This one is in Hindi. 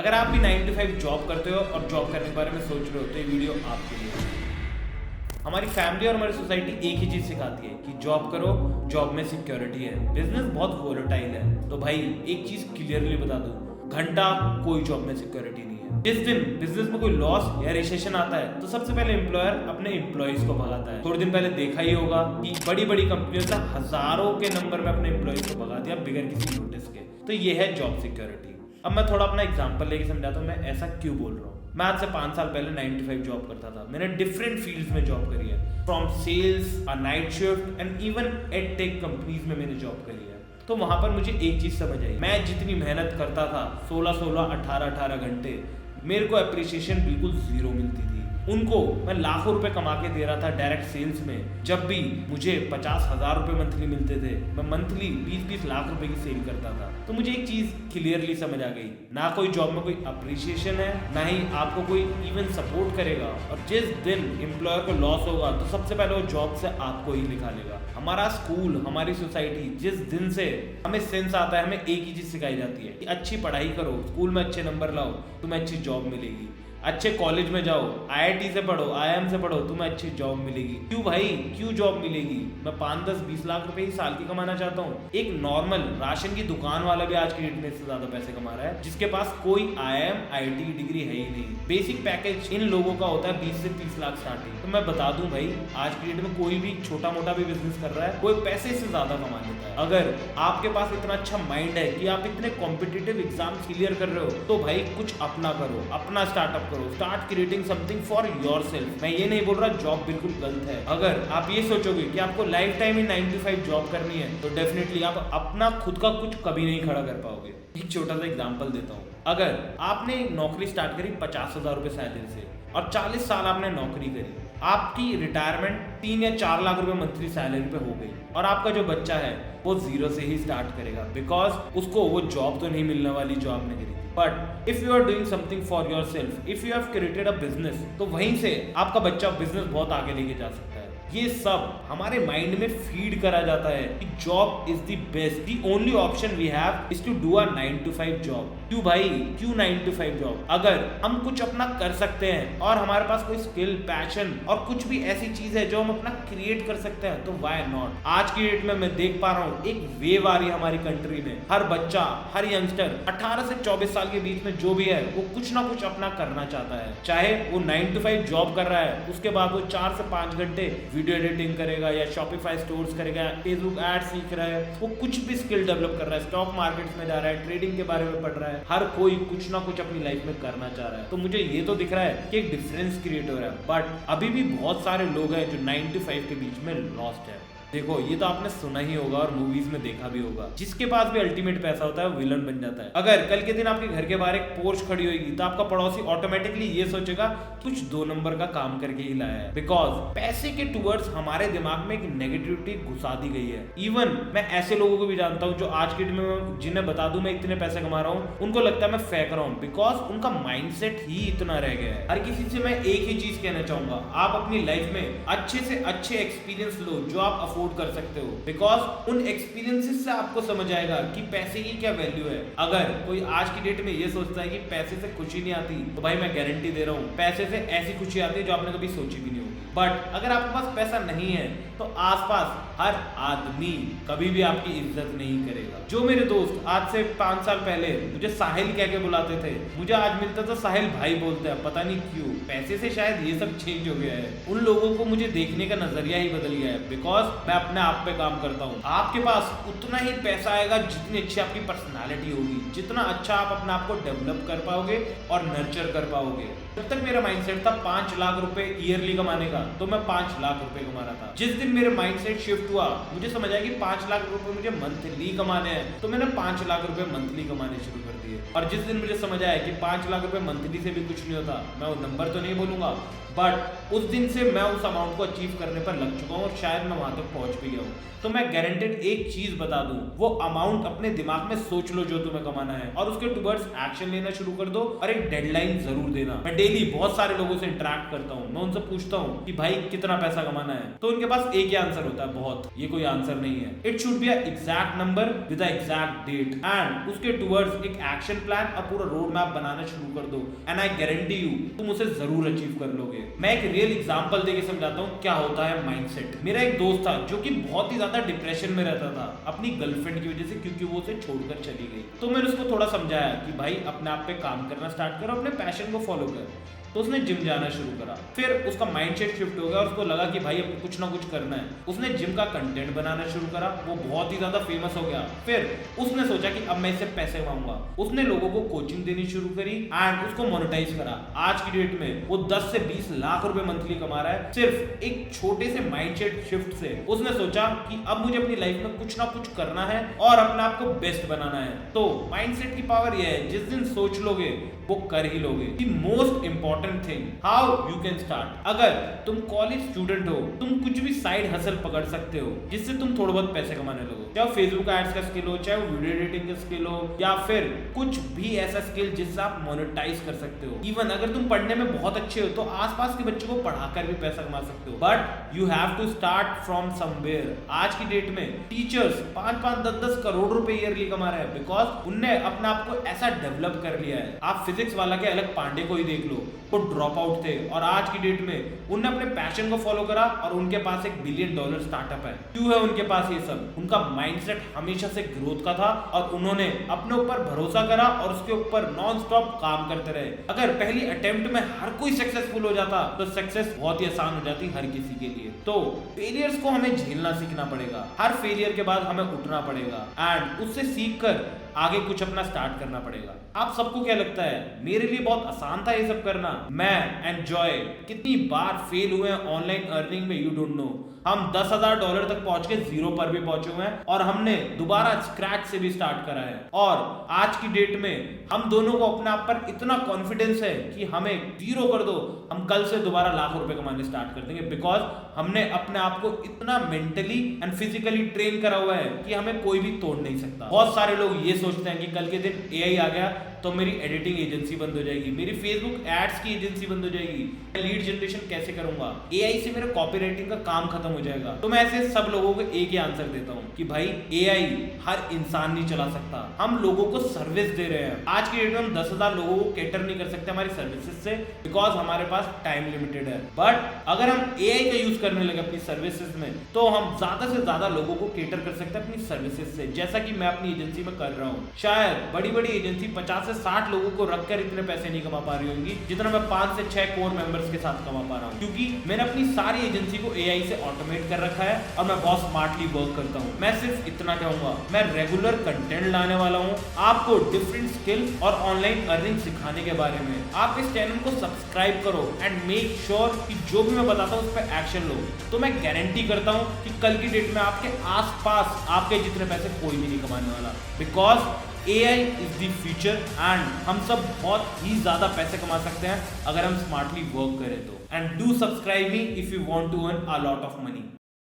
अगर आप भी 9 to 5 जॉब करते हो और जॉब करने के बारे में सोच रहे हो तो ये वीडियो आपके लिए है। हमारी फैमिली और हमारी सोसाइटी एक ही चीज सिखाती है कि जॉब करो, जॉब में सिक्योरिटी है, बिजनेस बहुत वोलेटाइल है। तो भाई एक चीज क्लियरली बता दूं, घंटा कोई जॉब में सिक्योरिटी नहीं है। जिस दिन बिजनेस में कोई लॉस या रिसेशन आता है तो सबसे पहले एम्प्लॉयर अपने एम्प्लॉइज को भगाता है। थोड़े दिन पहले देखा ही होगा कि बड़ी बड़ी कंपनियों ने हजारों के नंबर में अपने एम्प्लॉइज को भगा दिया बिगर किसी नोटिस के। तो ये है जॉब सिक्योरिटी। अब मैं थोड़ा अपना एग्जांपल लेके समझाता हूँ मैं ऐसा क्यों बोल रहा हूँ। मैं आज से 5 साल पहले 9 to 5 जॉब करता था। मैंने डिफरेंट फील्ड्स में जॉब करी है, from sales, night shift and even ad tech companies में मैंने जॉब करी है। तो वहां पर मुझे एक चीज समझ आई, मैं जितनी मेहनत करता था 16-16, 18-18 घंटे, मेरे को अप्रिसिएशन बिल्कुल जीरो मिलती थी। उनको मैं लाखों रुपए कमा के दे रहा था डायरेक्ट सेल्स में। जब भी मुझे 50,000 रुपए मंथली मिलते थे, मैं मंथली 20-20 लाख रुपए की सेल करता था। तो मुझे एक चीज क्लियरली समझ आ गई, ना कोई जॉब में कोई अप्रिसिएशन है, ना ही आपको कोई इवन सपोर्ट करेगा। और जिस दिन एम्प्लॉयर को लॉस होगा तो सबसे पहले वो जॉब से आपको ही निकालेगा। हमारा स्कूल, हमारी सोसाइटी, जिस दिन से हमें सेंस आता है, हमें एक ही चीज सिखाई जाती है कि अच्छी पढ़ाई करो, स्कूल में अच्छे नंबर लाओ, तुम्हें अच्छी जॉब मिलेगी। अच्छे कॉलेज में जाओ, आईआईटी से पढ़ो, आईआईएम से पढ़ो, तुम्हें अच्छी जॉब मिलेगी। क्यों भाई, क्यों जॉब मिलेगी? मैं 5-10-20 लाख रुपए ही साल की कमाना चाहता हूँ। एक नॉर्मल राशन की दुकान वाला भी आज की डेट में इससे ज्यादा पैसे कमा रहा है, जिसके पास कोई आईआईएम आईआईटी की डिग्री है ही नहीं। बेसिक पैकेज इन लोगों का होता है 20 से 30 लाख स्टार्टिंग। तो मैं बता दूं भाई, आज की डेट में कोई भी छोटा मोटा भी बिजनेस कर रहा है, कोई पैसे से ज्यादा कमा लेता है। अगर आपके पास इतना अच्छा माइंड है कि आप इतने कॉम्पिटिटिव एग्जाम क्लियर कर रहे हो, तो भाई कुछ अपना करो, अपना स्टार्टअप करो, start creating something for yourself. मैं ये नहीं बोल रहा जॉब बिल्कुल गलत है। अगर आप ये सोचोगे कि आपको life time he 9 to 5 job करनी है तो डेफिनेटली आप अपना खुद का कुछ कभी नहीं खड़ा कर पाओगे। एक छोटा सा एग्जांपल देता हूँ। अगर आपने नौकरी स्टार्ट करी 50,000 रुपए सैलरी से और 40 साल आपने नौकरी करी, आपकी रिटायरमेंट 3 या 4 लाख रुपए मंथली सैलरी पे हो गई और आपका जो बच्चा है वो जीरो से ही स्टार्ट करेगा, बिकॉज उसको वो जॉब तो नहीं मिलने वाली जो आपने करी थी। But if you are doing something for yourself, if you have created a business, तो वहीं से आपका बच्चा बिजनेस बहुत आगे लेके जा सकता है। ये सब हमारे माइंड में फीड करा जाता है कि job is the best, the only option we have is to do a 9 to 5 job. क्यों भाई, क्यों 9 to 5 जॉब? अगर हम कुछ अपना कर सकते हैं और हमारे पास कोई स्किल, पैशन और कुछ भी ऐसी चीज है जो हम अपना क्रिएट कर सकते हैं, तो व्हाई नॉट? आज की डेट में मैं देख पा रहा हूँ एक वेव आ रही है हमारी कंट्री में। हर बच्चा, हर यंगस्टर 18 से 24 साल के बीच में जो भी है वो कुछ ना कुछ अपना करना चाहता है। चाहे वो 9 to 5 जॉब कर रहा है, उसके बाद वो 4 से 5 घंटे वीडियो एडिटिंग करेगा या शॉपिफाई स्टोर्स करेगा, फेसबुक एड सीख रहा है, वो कुछ भी स्किल डेवलप कर रहा है, स्टॉक मार्केट्स में जा रहा है, ट्रेडिंग के बारे में पढ़ रहा है। हर कोई कुछ ना कुछ अपनी लाइफ में करना चाह रहा है। तो मुझे ये तो दिख रहा है कि एक डिफरेंस क्रिएट हो रहा है, बट अभी भी बहुत सारे लोग हैं जो 9 to 5 के बीच में लॉस्ट है। देखो, ये तो आपने सुना ही होगा और मूवीज में देखा भी होगा, जिसके पास भी अल्टीमेट पैसा होता है वो विलन बन जाता है। अगर कल के दिन आपके घर के बाहर एक पोर्च खड़ी होगी तो आपका पड़ोसी ऑटोमेटिकली ये सोचेगा कुछ 2 नंबर का काम करके ही लाया है, बिकॉज पैसे के टूवर्ड्स हमारे दिमाग में एक नेगेटिविटी घुसा दी गई है। इवन मैं ऐसे लोगों को भी जानता हूँ जो आज के दिन में जिन्हें बता दूं मैं इतने पैसे कमा रहा हूँ, उनको लगता है मैं फेंक रहा हूँ, बिकॉज उनका माइंडसेट ही इतना रह गया है। हर किसी से मैं एक ही चीज कहना चाहूंगा, आप अपनी लाइफ में अच्छे से अच्छे एक्सपीरियंस लो जो आप अफोर्ड कर सकते हो, बिकॉज उन एक्सपीरियंसेस से आपको समझ आएगा कि पैसे की क्या वैल्यू है। अगर कोई आज की डेट में ये सोचता है कि पैसे से खुशी नहीं आती, तो भाई मैं गारंटी दे रहा हूँ पैसे से ऐसी खुशी आती है जो आपने कभी सोची भी नहीं होगी। बट अगर आपके पास पैसा नहीं है तो आसपास हर आदमी कभी भी आपकी इज्जत नहीं करेगा। जो मेरे दोस्त आज से 5 साल पहले मुझे साहिल कह के बुलाते थे, मुझे आज मिलता तो साहिल भाई बोलते हैं। पता नहीं क्यों, पैसे से शायद ये सब चेंज हो गया है। उन लोगों को मुझे देखने का नजरिया ही बदल गया है, बिकॉज मैं अपने आप पे काम करता हूँ। आपके पास उतना ही पैसा आएगा जितनी अच्छी आपकी पर्सनालिटी होगी, जितना अच्छा आप अपने आप को डेवलप कर पाओगे और नर्चर कर पाओगे। जब तक मेरा माइंडसेट था 5 लाख रुपए ईयरली कमाने का, तो मैं 5 लाख रुपए कमा रहा था। जिस दिन मेरे माइंडसेट शिफ्ट हुआ, मुझे समझ आया कि 5 लाख रुपए मुझे मंथली कमाने हैं, तो मैंने 5 लाख रुपए मंथली कमाने शुरू कर दिए। और जिस दिन मुझे समझ आया कि 5 लाख रुपए मंथली से भी कुछ नहीं होता, मैं वो नंबर तो नहीं बोलूंगा, बट उस दिन से मैं उस अमाउंट को अचीव करने पर लग चुका हूँ और शायद मैं वहां तक पहुंच भी गया हूँ। तो मैं गारंटेड एक चीज बता दूं, वो अमाउंट अपने दिमाग में सोच लो जो तुम्हें कमाना है और उसके टुवर्ड्स एक्शन लेना शुरू कर दो और एक डेडलाइन जरूर देना। मैं डेली बहुत सारे लोगों से इंटरेक्ट करता हूँ, मैं उनसे पूछता हूँ कि भाई कितना पैसा कमाना है, तो उनके पास एक ही आंसर होता है, बहुत। ये कोई आंसर नहीं है, it should be exact number with exact date and उसके टुवर्ड्स एक एक्शन एक्शन प्लान और पूरा रोड मैप बनाना शुरू कर दो एंड आई गारंटी यू तुम उसे जरूर अचीव कर लोगे। मैं एक रियल एग्जांपल देके समझाता हूँ क्या होता है माइंडसेट। मेरा एक दोस्त था जो कि बहुत ही ज्यादा डिप्रेशन में रहता था अपनी गर्लफ्रेंड की वजह से, क्योंकि वो उसे छोड़कर चली गई। तो मैंने उसको थोड़ा समझाया कि भाई अपने आप पे काम करना स्टार्ट करो, अपने पैशन को फॉलो कर। तो उसने जिम जाना शुरू करा, फिर उसका माइंडसेट शिफ्ट हो गया और उसको लगा कि भाई अब कुछ ना कुछ करना है। उसने जिम का कंटेंट बनाना शुरू करा, वो बहुत ही ज्यादा फेमस हो गया। फिर उसने सोचा कि अब मैं इससे पैसे कमाऊंगा। उसने लोगों को कोचिंग देनी शुरू करी एंड उसको मोनेटाइज करा। आज की डेट में वो 10 से 20 लाख रुपए मंथली कमा रहा है सिर्फ एक छोटे से माइंडसेट शिफ्ट से। उसने सोचा कि अब मुझे अपनी लाइफ में कुछ ना कुछ करना है और अपने आप को बेस्ट बनाना है। तो माइंडसेट की पावर यह है, जिस दिन सोच लोगे वो कर ही लोगे। The most important thing how you can start. अगर तुम कॉलेज स्टूडेंट हो, तुम कुछ भी साइड हसल पकड़ सकते हो जिससे तुम थोड़ा बहुत पैसे कमाने लगो। चाहे फेसबुक एड्स का स्किल हो, चाहे वीडियो एडिटिंग का स्किल हो, या फिर कुछ भी ऐसा स्किल जिससे आप मोनेटाइज कर सकते हो। इवन अगर तुम पढ़ने में बहुत अच्छे हो तो आसपास के बच्चों को पढ़ाकर भी पैसा कमा सकते हो। But you have to start from somewhere. आज की डेट में टीचर्स 5-5, 10-10 करोड़ रुपए ईयरली कमा रहे हैं बिकॉज उनने अपने आप को ऐसा डेवलप कर लिया है। आप फिजिक्स वाला के अलग पांडे को ही देख लो, वो ड्रॉप आउट थे और आज की डेट में उन्होंने अपने पैशन को फॉलो करा और उनके पास $1 बिलियन स्टार्टअप है। क्यों है उनके पास ये सब? उनका माइंडसेट हमेशा से ग्रोथ का था और उन्होंने अपने ऊपर भरोसा करा और उसके ऊपर नॉन स्टॉप काम करते रहे। अगर पहली अटेम्प्ट में हर कोई सक्सेसफुल हो जाता तो सक्सेस बहुत ही आसान हो जाती हर किसी के लिए। तो फेलियर्स को हमें झेलना सीखना पड़ेगा। हर फेलियर के बाद हमें उठना पड़ेगा एंड उससे सीख कर आगे कुछ अपना स्टार्ट करना पड़ेगा। आप सबको क्या लगता है? मेरे लिए बहुत आसान था ये सब करना। मैं एंजॉय कितनी बार फेल हुए हैं ऑनलाइन अर्निंग में, यू डोंट नो। हम $10,000 तक पहुंच के जीरो पर भी पहुंचे हुए हैं और हमने दोबारा स्क्रैच से भी स्टार्ट करा है। और आज की डेट में हम दोनों को अपने आप पर इतना कॉन्फिडेंस है कि हमें जीरो कर दो, हम कल से दोबारा लाखों रुपए कमाने स्टार्ट कर देंगे बिकॉज हमने अपने आप को इतना मेंटली एंड फिजिकली ट्रेन करा हुआ है कि हमें कोई भी तोड़ नहीं सकता। बहुत सारे लोग ये सोचते हैं कि कल के दिन AI आ गया तो मेरी एडिटिंग एजेंसी बंद हो जाएगी, मेरी फेसबुक एड्स की एजेंसी बंद हो जाएगी, मैं लीड जनरेशन कैसे करूंगा, AI से मेरा कॉपीराइटिंग का काम खत्म हो जाएगा। तो मैं ऐसे सब लोगों को एक ही आंसर देता हूं कि भाई AI हर इंसान नहीं चला सकता, हम लोगों को सर्विस दे रहे हैं। आज की डेट में हम 10,000 लोगों को कैटर नहीं कर सकते हमारी सर्विसेज से बिकॉज हमारे पास टाइम लिमिटेड है। बट अगर हम AI का यूज करने लगे अपनी सर्विसेज में तो हम ज्यादा से ज्यादा लोगों को कैटर कर सकते हैं अपनी सर्विसेज से, जैसा कि मैं अपनी एजेंसी में कर रहा हूँ। शायद बड़ी बड़ी एजेंसी 50 से 60 लोगों को रखकर इतने पैसे नहीं कमा पा रही होंगी जितना मैं 5 से 6 कोर मेंबर्स के साथ कमा पा रहा हूँ, क्योंकि मैंने अपनी सारी एजेंसी को AI से ऑटोमेट कर रखा है और मैं बहुत स्मार्टली वर्क करता हूँ। मैं सिर्फ इतना कहूंगा, मैं रेगुलर कंटेंट लाने वाला हूँ आपको डिफरेंट स्किल और ऑनलाइन अर्निंग सिखाने के बारे में। आप इस चैनल को सब्सक्राइब करो एंड मेक श्योर कि जो भी मैं बताता हूँ उस पर एक्शन लो। तो मैं गारंटी करता हूँ कि कल की डेट में आपके आसपास आपके जितने पैसे कोई भी नहीं कमाने वाला because AI is the future and हम सब बहुत ही ज्यादा पैसे कमा सकते हैं अगर हम स्मार्टली वर्क करें तो। And do subscribe me if you want to earn a lot of money.